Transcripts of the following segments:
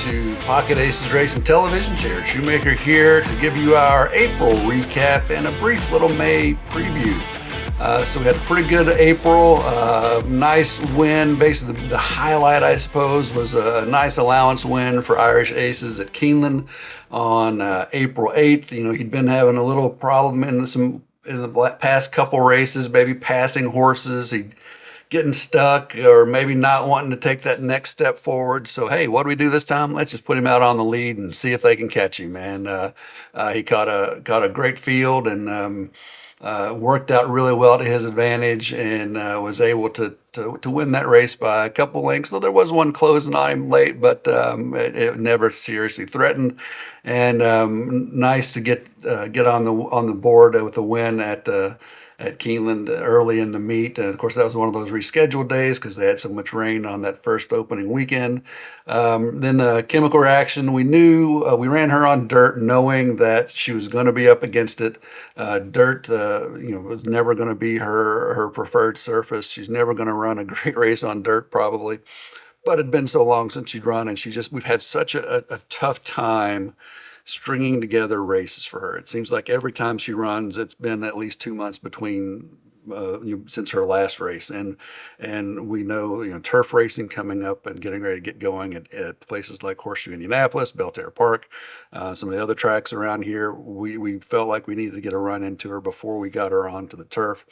to Pocket Aces Racing Television. Jared Shoemaker here to give you our April recap and a brief little May preview. So we had a pretty good April, nice win. Basically, the highlight, I suppose, was a nice allowance win for Irish Aces at Keeneland on April 8th. You know, he'd been having a little problem in the past couple races, maybe passing horses. He'd getting stuck or maybe not wanting to take that next step forward. So, hey, what do we do this time? Let's just put him out on the lead and see if they can catch him. And he caught a great field and worked out really well to his advantage and was able to win that race by a couple lengths. So there was one closing on him late, but it never seriously threatened. And nice to get on the board with a win at Keeneland early in the meet. And of course, that was one of those rescheduled days because they had so much rain on that first opening weekend. Then Chemical Reaction, we knew, we ran her on dirt knowing that she was going to be up against it. Dirt, was never going to be her preferred surface. She's never going to run a great race on dirt probably. But it'd been so long since she'd run, and we've had such a tough time stringing together races for her. It seems like every time she runs, it's been at least 2 months between since her last race, and we know turf racing coming up and getting ready to get going at places like Horseshoe Indianapolis, Belterre Park, some of the other tracks around here. We felt like we needed to get a run into her before we got her onto the turf.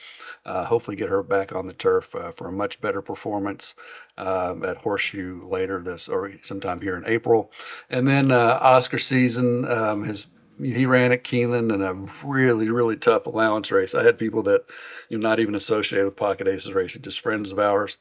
Hopefully, get her back on the turf for a much better performance at Horseshoe later or sometime here in April, and then Oscar season he ran at Keeneland in a really, really tough allowance race. I had people that not even associated with Pocket Aces Racing, just friends of ours,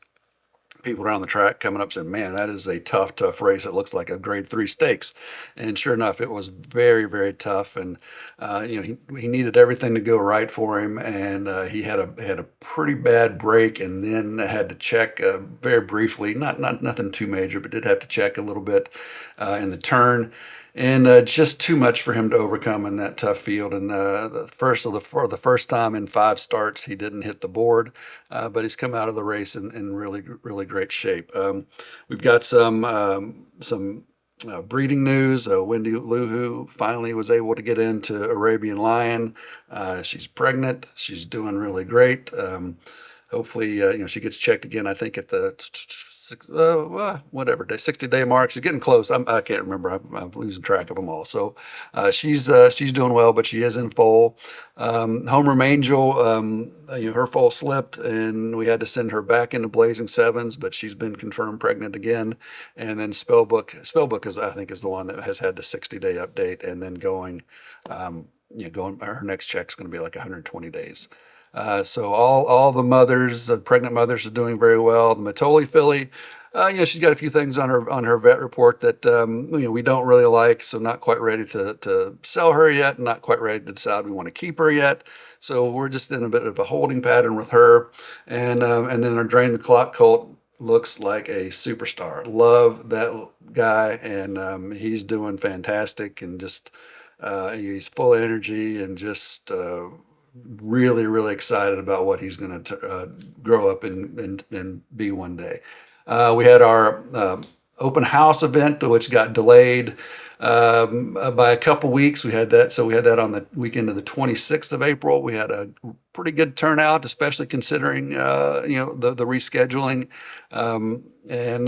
people around the track coming up saying, man, that is a tough race. It looks like a grade 3 stakes. And sure enough, it was very, very tough. And, he needed everything to go right for him. And he had a pretty bad break and then had to check very briefly, not nothing too major, but did have to check a little bit in the turn. And just too much for him to overcome in that tough field. And for the first time in 5 starts, he didn't hit the board, but he's come out of the race in really, really great shape. We've got some breeding news. Wendy Luhu finally was able to get into Arabian Lion. She's pregnant. She's doing really great. Hopefully, she gets checked again, I think, at the 60-day mark. She's getting close. I can't remember. I'm losing track of them all. So she's doing well, but she is in foal. Homeroom Angel, her foal slipped, and we had to send her back into Blazing Sevens, but she's been confirmed pregnant again. And then Spellbook I think is the one that has had the 60-day update, and then going, her next check's going to be like 120 days. So all the mothers, pregnant mothers, are doing very well. The Matoli filly, she's got a few things on her vet report that we don't really like, so not quite ready to sell her yet, not quite ready to decide we want to keep her yet. So we're just in a bit of a holding pattern with her, and then our Drain the Clock colt looks like a superstar. Love that guy, and he's doing fantastic, and just he's full of energy and just. Really, really excited about what he's going to grow up and be one day. We had our open house event, which got delayed by a couple weeks. We had that on the weekend of the 26th of April. We had a pretty good turnout, especially considering the rescheduling, and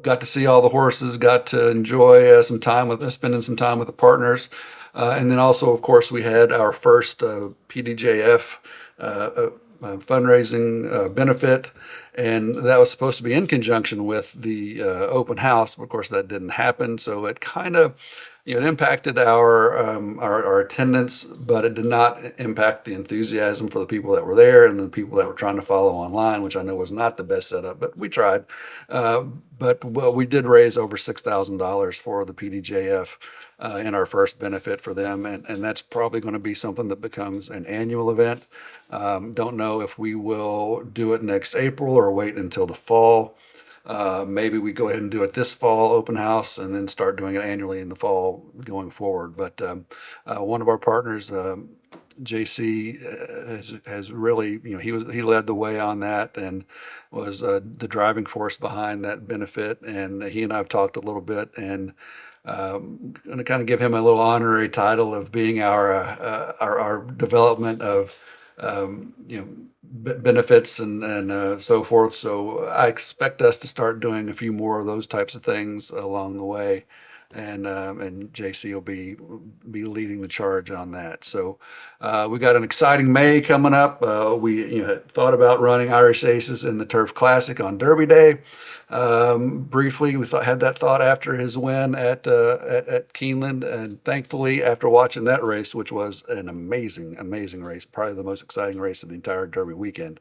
got to see all the horses. Got to enjoy spending some time with the partners. And then also, of course, we had our first PDJF fundraising benefit, and that was supposed to be in conjunction with the open house. But of course, that didn't happen, so it kind of it impacted our attendance, but it did not impact the enthusiasm for the people that were there and the people that were trying to follow online, which I know was not the best setup, but we tried. But we did raise over $6,000 for the PDJF in our first benefit for them, and that's probably going to be something that becomes an annual event. Don't know if we will do it next April or wait until the fall. Maybe we go ahead and do it this fall, open house, and then start doing it annually in the fall going forward. But one of our partners JC has really, he led the way on that and was the driving force behind that benefit. And he and I have talked a little bit, and going to kind of give him a little honorary title of being our development of benefits and so forth. So I expect us to start doing a few more of those types of things along the way, and JC will be leading the charge on that. So we got an exciting May coming up. We thought about running Irish Aces in the Turf Classic on Derby Day. Briefly, we had that thought after his win at Keeneland, and thankfully, after watching that race, which was an amazing race, probably the most exciting race of the entire Derby weekend.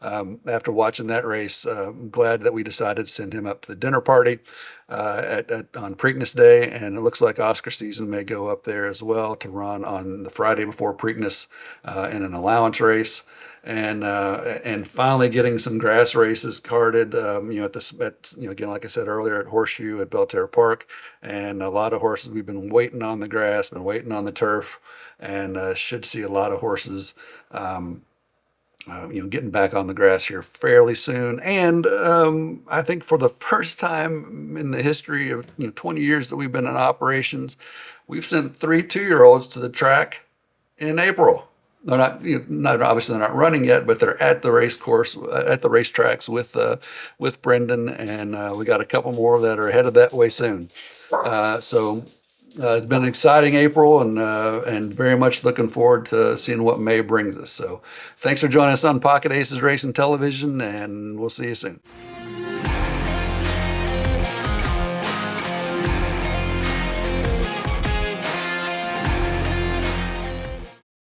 After watching that race, I'm glad that we decided to send him up to the dinner party on Preakness Day, and it looks like Oscar Season may go up there as well to run on the Friday before Preakness in an allowance race. And finally getting some grass races carded, again, like I said earlier, at Horseshoe at Belterre Park, and a lot of horses. We've been waiting on the grass, been waiting on the turf, and should see a lot of horses, getting back on the grass here fairly soon. And I think for the first time in the history of 20 years that we've been in operations, we've sent 3 2-year-olds to the track in April. They're not obviously they're not running yet, but they're at the race course, at the racetracks with Brendan, and we got a couple more that are headed that way soon. So it's been an exciting April, and very much looking forward to seeing what May brings us. So thanks for joining us on Pocket Aces Racing Television, and we'll see you soon.